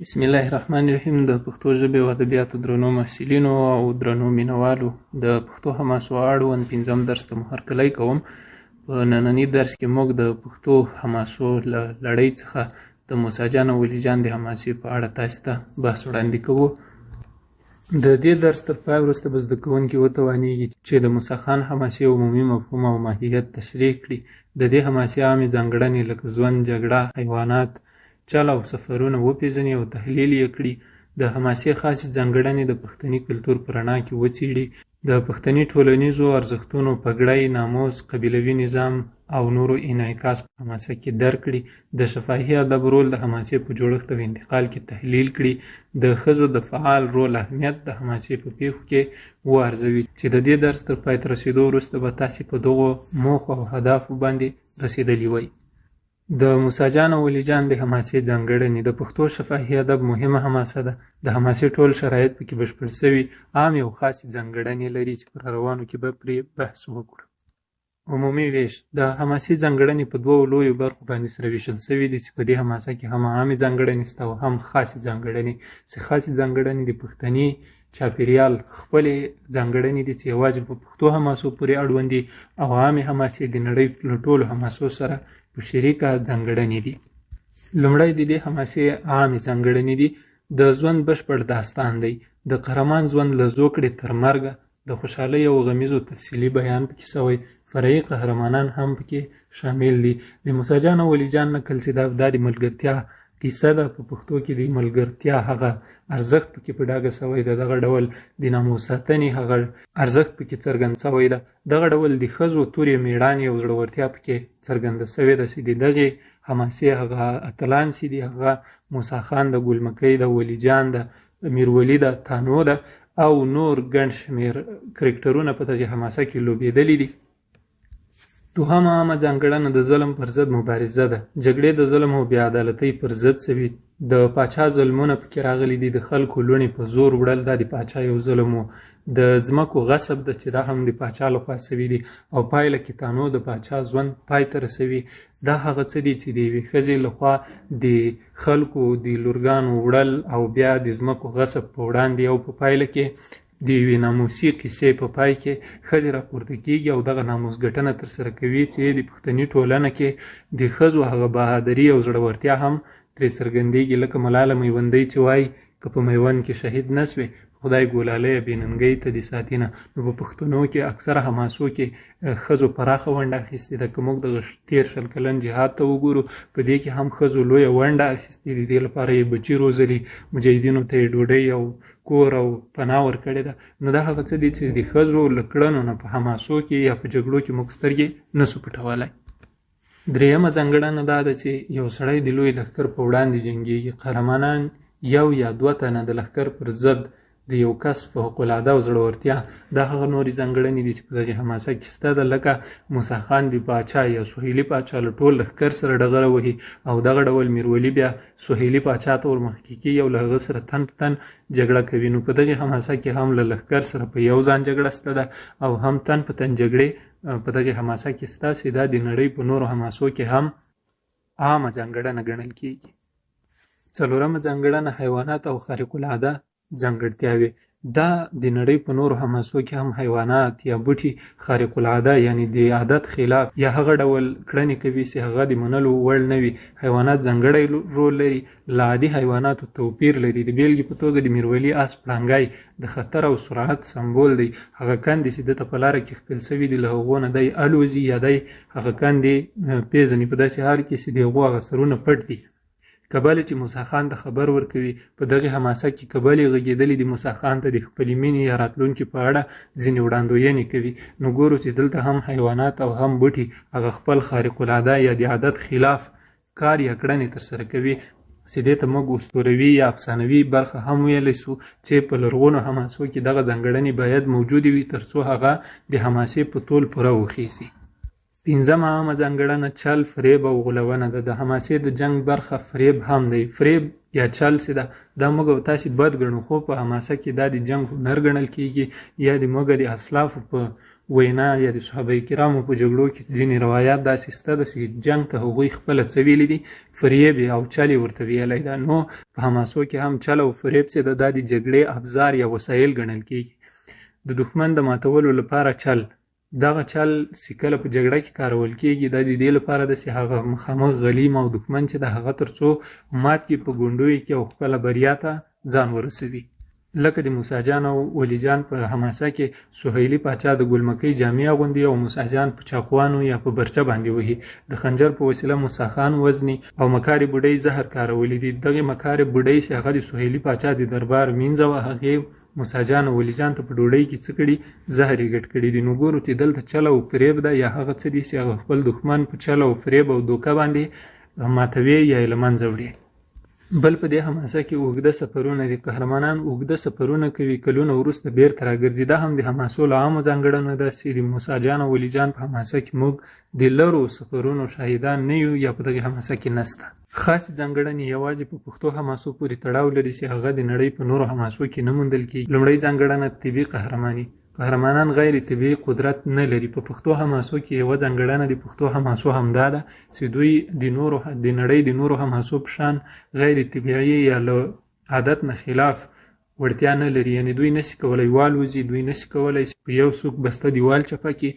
بسم الله الرحمن الرحیم. د پښتو ژبې او ادبیاتو درنو محصلینو او درنو مینوالو، د پښتو حماسو اړوند 5م درس ته مو هرکلی کوم. په ننني درس کې موږ د پښتو حماسو له لړۍ څخه د موسی جان او ولی جان د حماسې په اړه تاسو ته بحث وړاندې کوو. د دې درس تر پای وروسته به زده کوونکي وتوانیږي چې د موسی خان حماسې عمومي مفهوم او ماهیت تشریح کړي. د دې حماسې عامې ځانګړنې لکه ژوند، جګړه، حیوانات، چل او سفرونه وپېژني او تحلیل یې کړي. د حماسې خاصې ځانګړنې د پښتني کلتور په رڼا کې وڅېړي. د پښتني ټولنیزو ارزښتونو پګړۍ، ناموس، قبیلوي نظام او نورو انعکاس په حماسه کې درکړي. د شفاهي ادب رول د حماسې په جوړښت او انتقال کې تحلیل کړي. د ښځو د فعال رول اهمیت د حماسې په پیښو کې وارزوي. چې د دې درس تر پای ته رسېدو وروسته به تاسې په دغو موخو او اهدافو باندې رسېدلي وئ. د موسی جان او ولی جان د حماسې ځانګړنې: د پښتو شفاهي ادب مهمه حماسه ده. د حماسې ټول شرایط پکې بشپړ شوي، عامې او خاصې ځانګړنې لري چې په روانو کې به پرې بحث وکړو. عمومي ویش: د حماسې ځانګړنې په دوو لویو برخو باندې سره ویشل شوي دي چې په دې حماسه کې هم عامې ځانګړنې شته او هم خاصې ځانګړنې. چې خاصې ځانګړنې د پښتني چاپېریال خپلې ځانګړنې دي چې یوازې په پښتو حماسو پورې اړوند دي، او عامې حماسې د نړۍ له ټولو حماسو سره په شریکه ځانګړنې دي. لومړی د دې حماسې عامې ځانګړنې دي: د ژوند بشپړ داستان دی. د قهرمان ژوند له زوکړې تر مرګه د خوشحالۍ او غمیزو تفصیلي بیان پکې شوی. فرعي قهرمانان هم پکې شامل دي. د موسی جان او ولی جان نکل چې دا د ملګرتیا کیسه ده. په پښتو کې د ملګرتیا هغه ارزښت پکې په ډاګه شوی ده. دغه ډول د ناموس ساتنې هغه ارزښت پکې څرګند شوی ده. دغه ډول د ښځو تورې میړانې او زړورتیا پکې څرګنده شوې ده چې د دغې حماسې هغه اتلان چې دي هغه موسی خان د ګلمکۍ ده، ولی جان ده، میرولی ده، تانو ده او نور ګڼ شمېر کرکټرونه په دغې حماسه کې لوبېدلي دي. دوهمه عامه ځانګړنه د ظلم پر ضد مبارزه ده. جګړې د ظلم او بېعدالتۍ پر ضد شوي. د پاچا ظلمونه پکې راغلي دي. د خلکو لوڼې په زور وړل دا د پاچا یو ظلم و. د ځمکو غصب ده چې دا هم د پاچا لخوا شوي دي. او پایله کې تانو د پاچا ژوند پای ته رسوي. دا هغه څه دي چې د یوې ښځې لخوا د خلکو د لورګانو وړل او بیا د ځمکو غصب په وړاندې او په پایله کې د یوې ناموسي قصې په پای کې ښځې راپورته کېږي او دغه ناموس ګټنه ترسره کوي چې د پښتني ټولنه کې د ښځو هغه بهادري او زړورتیا هم ترې څرګندېږي. لکه ملاله میوندۍ چې وایي که په میوند کې شهید نه سوې خدای ګولالی بې ننګۍ ته دې ساتینه. نو په پښتنو کې اکثره حماسو کې ښځو پراخه ونډه اخیستې ده. که موږ د تېر شل کلن جهاد ته وګورو په دې کې هم ښځو لویه ونډه اخیستې دي. دې لپاره یې بچي روزلي، مجاهدینو ته یې ډوډۍ او کور او پناه ورکړې ده. نو دا هغه څه دي چې د ښځو له کړنو نه په حماسو کې یا په جګړو کې موږ سترګې نسو پټولی. درېیمه ځانګړنه دا ده چې یو سړی د لوی لښکر په وړاندې جنګېږي. قهرمانان یو یا دوه تنه د لښکر پر ضد د یو کس فوق العاده او زړورتیا. دا هغه نورې ځانګړنې دي چې په دغې حماسه کې شته ده. لکه موسی خان د پاچا یا سهیلي پاچا له ټول لښکر سره ډغره وهي او دغه ډول میرولی بیا سهیلي پاچا ته ورمخکې کېږي او له هغه سره تن په تن جګړه کوي. نو په دغې حماسه کې هم له لښکر سره په یو ځان جګړه شته ده او هم تن په تن جګړې په دغې حماسه کې شته چې دا د نړۍ په نورو حماسو کې هم عامه ځانګړنه ګڼل کېږي. څلورمه ځانګړنه حیوانات او خارق العاده ځانګړتیاوې. دا د نړۍ په نورو حماسو کې هم حیوانات یا بوټي خارق العاده یعنی د عادت خلاف یا هغه ډول کړنې کوي چې هغه د منلو وړ نه وي. حیوانات ځانګړی رول لري، له عادي حیواناتو توپیر لري. د بیلګې په توګه د میرولی آس پړانګی د خطر او سرعت سمبول دی. هغه کندې چې دته په لاره کې ښکل شوي دي له هغو نه دی الوزي یا دی هغه کندې پیژني په داسې حال کې چې د هغو هغه سرونه پټ دي. کبلې چې موسی خان ته خبر ورکوي. په دغې حماسه کې کبلې غږېدلې د موسی خان ته د خپلې مینې یا راتلونکي په اړه ځینې وړاندوینې کوي. نو ګورو چې دلته هم حیوانات او هم بوټي هغه خپل خارق العاده یا د عادت خلاف کار یا کړنې ترسره کوي چې دې ته موږ اسطوروي یا افسانوي برخه هم ویلی سو چې په لرغونو حماسو کې دغه ځانګړنې باید موجودې وي تر څو هغه د حماسې په تول پوره وخیسي. پنځمه عامه ځانګړنه چل، فریب او غولونه ده. د حماسې د جنګ برخه فریب هم دی. فریب یا چل چې ده دا موږ او تاسې بد ګڼو، خو په حماسه کې دا د جنګ هنر ګڼل کېږي یا د موږ د اسلافو په وینا یا د صحابه کرامو په جګړو کې ځینې روایات داسې شته ده چې جنګ ته هغوی خپله څه ویلي دي، فریب او چل یې ورته ویلی ده. نو په حماسو کې هم چل او فریب چې ده دا د جګړې ابزار یا وسایل ګڼل کېږي. د دښمن د ماتولو لپاره چل، دغه چل چې کله په جګړه کې کارول کېږي دا د دې لپاره ده چې هغه مخامخ غلیم او دښمن چې د هغه تر څو مات کړي په ګونډیو کې او خپله بریا ته ځان ورسوي. لکه د موسی جان او ولی جان په حماسه کې سهیلي پاچا د ګلمکۍ جامې اغوندي او موسی جان په چاقوانو یا په برچه باندې وهي. د خنجر په وسیله موسی خان وزني او مکاري بوډۍ زهر کارولی دي. دغې مکاري بوډۍ چې هغه د سهیلي پاچا د دربار مینځه وه، هغې موسی جان او ولی جان ته په ډوډۍ کې څه کړي، زهر یې ګډ کړي دي. نو ګورو چې دلته چل او فریب ده یا هغه څه دي چې هغه خپل دښمن په چل او فریب او دوکه باندې ماتوي یا یې له منځه وړي. بل په دې حماسه کې اوږده سفرونه دي. قهرمانان اوږده سفرونه کوي، کلونه وروسته بیرته راګرځي. دا هم د حماسو له عامو ځانګړنو ده چې د موسی جان او ولی جان په حماسه کې موږ د لرو سفرونو شاهدان نه یو یا په دغې حماسه کې نسته. خاصې ځانګړنې یوازې په پښتو حماسو پورې تړاو لري چې هغه د نړۍ په نورو حماسو کې نه موندل کېږي. لومړۍ ځانګړنه طبیعي قهرماني. قهرمانان غیر طبیعي قدرت نه لري. په پښتو حماسو کې یوه ځانګړنه د پښتو حماسو همدا ده چې دوی د نړۍ د نورو حماسو په شان غیر طبیعي یا له عادت نه خلاف وړتیا نه لري. یعنې دوی نشي کولی والوځي، دوی نشي کولی چې په یو څوک بسته دیوال چپه کړي،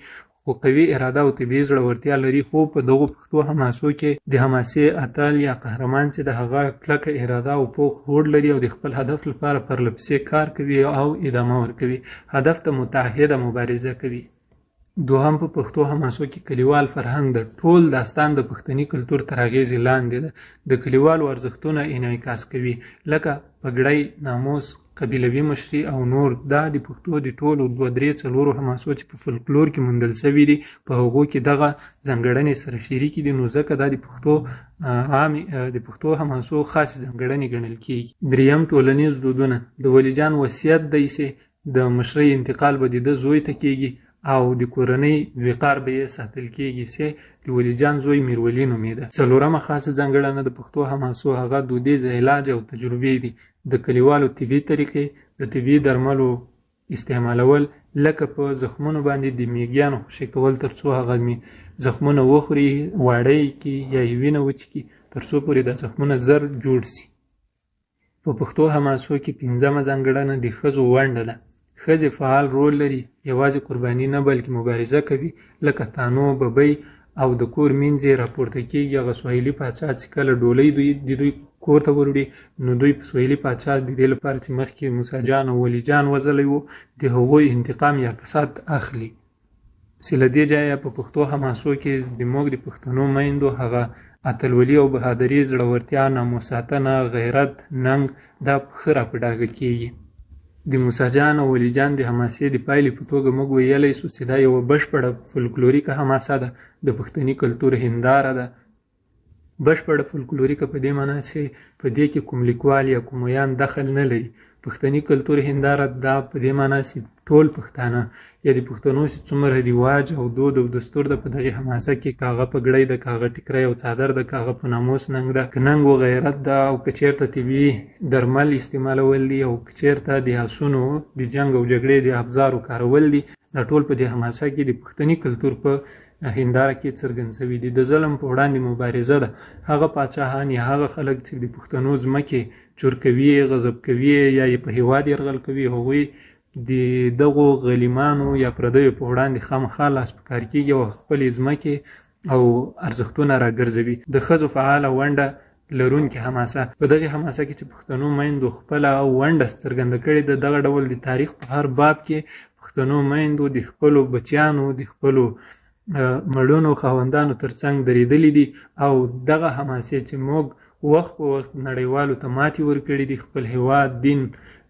خو قوي اراده او طبیعي زړورتیا لري. خو په دغو پښتو حماسو کې د حماسې اتل یا قهرمان چې د هغه کلکه اراده او پوخ هوډ لري او د خپل هدف لپاره پرلپسې کار کوي او ادامه ورکوي، هدف ته متعهده مبارزه کوي. دوهم په پښتو حماسو کې کلیوال فرهنګ د ټول داستان د پښتني کلتور تر اغېزې لاندې ده. د کلیوالو ارزښتونه انعکاس کوي لکه پګړۍ، ناموس، قبیلوي مشري او نور. دا د پښتو د ټولو 2-3-4 حماسو چې په فولکلور کې موندل شوي دي په هغو کې دغه ځانګړنې سره شریکې دي. نو ځکه دا د پښتو حماسو خاصې ځانګړنې ګڼل کېږي. دریم ټولنیز دودونه. د ولی جان وصیت دی چې د مشرۍ انتقال به د ده زوی ته کېږي او د کورنۍ وقار به یې ساتل کېږي چې د ولی جان زوی میرولی نومېده. څلورمه خاصه ځانګړنه د پښتو حماسو هغه دودیز علاج او تجربې دي. د کلیوالو طبي طریقې، د طبي درملو استعمالول، لکه په زخمونو باندې د میږیانو خوشې کول تر څو هغه زخمونه وخوري، واړه یې کړي یا یې وینه وڅښي تر څو پورې دا زخمونه زر جوړ شي. په پښتو حماسو کې پنځمه ځانګړنه د ښځو ونډه ده. ښځې فعال رول لري، یوازې قرباني نه بلکې مبارزه کوي. لکه تانو، ببۍ او د کور مینځ یې راپورته کېږي. هغه سهیلي پاچا چې کله ډولۍ د دوی کور ته وروړي نو دوی په سهیلي پاچا د دې لپاره چې مخکې موسی جان او ولی جان وځلی و د هغوی انتقام یا کسات اخلي. چې له دې ځایه په پښتو حماسو کې موږ د پښتنو میندو هغه اتلولي او بهادري، زړورتیا، ناموس ساتنه، غیرت، ننګ دا ښه راپه ډاګه کېږي. د موسی جان او ولی جان د حماسې د پایلې په توګه موږ ویلی سو چې دا یوه بشپړه فولکلوریکه حماسه ده، د پښتني کلتور هنداره ده. بشپړه فولکلوریکه په دې معنا چې په دې کې کوم لیکوال یا کوم ویان دخل نه لري. پښتني کلتور هنداره دا په دې معنا چې ټول پښتانه یا د پښتنو چې څومره رواج او دود او دستور ده په دغې حماسه کې، که هغه پګړۍ ده، که هغه ټیکری او څادر ده، که هغه په ناموس ننګ ده، که ننګ و غیرت ده، او که چېرته طبیعي درمل استعمالول دي، او که چېرته د آسونو د جنګ او جګړې د ابزارو کارول دي، دا ټول په دې حماسه کې د پښتني کلتور په هنداره کې څرګند شوي دي. د ظلم په وړاندې مبارزه ده. هغه پاچاهان یا هغه خلک چې د پښتنو ځمکې چور کوي، غصب کوي یا یې په هېواد یرغل کوي، هغوی د دغو غلیمانو یا پردیو په وړاندې خامخا لاس په کار کېږي او خپلې ځمکې او ارزښتونه راګرځوي. د ښځو فعاله ونډه لرونکې حماسه. په دغې حماسه کې چې پښتنو میندو خپله ونډه څرګنده کړې ده، دغه ډول د تاریخ په هر باب کې پښتنو میندو د خپلو بچیانو، د خپلو مړونو خاوندانو ترڅنګ درېدلي دي او دغه حماسې چې موږ وخت په وخت نړیوالو ته ماتې ورکړي دي، خپل هېواد، دین،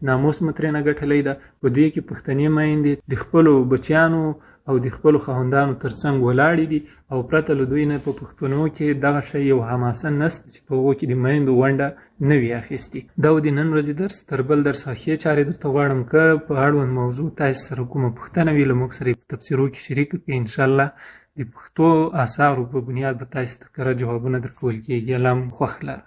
ناموس مو ترېنه ګټلی ده. په دې کې پښتنې میندې د خپلو بچیانو او د خپلو خاوندانو ترڅنګ ولاړې دي او پرته له دوی نه په پښتنو کې دغه شی یو حماسه نسته چې په هغو کې د میندو ونډه نه وي اخیستې. دا و د نن ورځې درس. تر بل درس ښې چارې درته غواړم. که په اړوند موضوع تاسې سره کومه پوښتنه وي له موږ سره یې په تبصرو کې شریکه کړئ. انشاءالله د پښتو اثارو په بنیاد به تاسې ته کره جوابونه درکول کېږي. الله مو خوښ لره.